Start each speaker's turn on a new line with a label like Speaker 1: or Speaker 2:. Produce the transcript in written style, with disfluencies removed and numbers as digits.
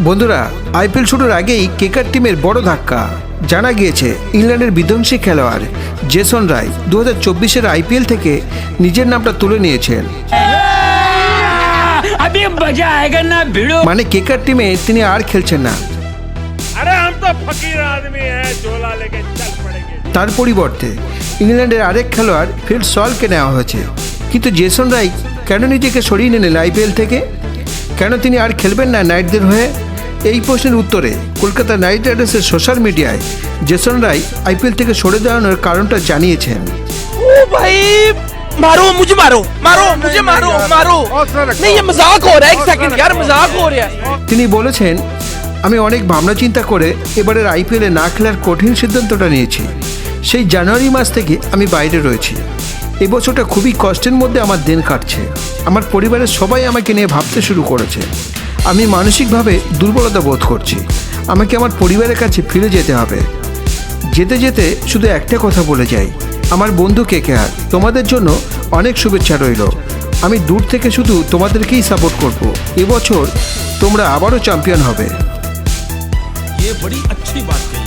Speaker 1: বন্ধুরা, আইপিএল শুরুর আগেই কেকেআর টিমের বড় ধাক্কা। জানা গিয়েছে ইংল্যান্ডের বিধ্বংসী খেলোয়াড় জেসন রায় 2024-এর আইপিএল থেকে নিজের নামটা তুলে নিয়েছেন। মানে কেকেআর টিমে তিনি আর খেলছেন না। তার পরিবর্তে ইংল্যান্ডের আরেক খেলোয়াড় ফিল সলকে নেওয়া হয়েছে। কিন্তু জেসন রায় কেন নিজেকে সরিয়ে নিলেন আইপিএল থেকে? কেন তিনি আর খেলবেন না নাইটদের হয়ে? এই প্রশ্নের উত্তরে কলকাতা নাইট রাইডার্সের সোশ্যাল মিডিয়ায় জেসন রায় আইপিএল থেকে সরে যাওয়ার কারণটা জানিয়েছেন।
Speaker 2: मारो मुझे, मारो मारो मुझे, मारो मारो नहीं, ये मजाक हो रहा है। एक सेकंड यार, मजाक हो रहा है।
Speaker 1: তিনি বলেছেন, আমি অনেক ভাবনা চিন্তা করে এবারের আইপিএলে না খেলার কঠিন সিদ্ধান্তটা নিয়েছি। সেই জানুয়ারি মাস থেকে আমি বাইরে রয়েছি। এই বছরটা খুবই কষ্টের মধ্যে আমার দিন কাটছে। আমার পরিবারের সবাই আমাকে নিয়ে ভাবতে শুরু করেছে। আমি মানসিকভাবে দুর্বলতা বোধ করছি। আমাকে আমার পরিবারের কাছে ফিরে যেতে হবে। যেতে যেতে শুধু একটা কথা বলে যাই, আমার বন্ধু কেকেআর, তোমাদের জন্য অনেক শুভেচ্ছা রইল। আমি দূর থেকে শুধু তোমাদেরকেই সাপোর্ট করব। এবছর তোমরা আবারও চ্যাম্পিয়ন হবে।
Speaker 3: ये बड़ी अच्छी बात है।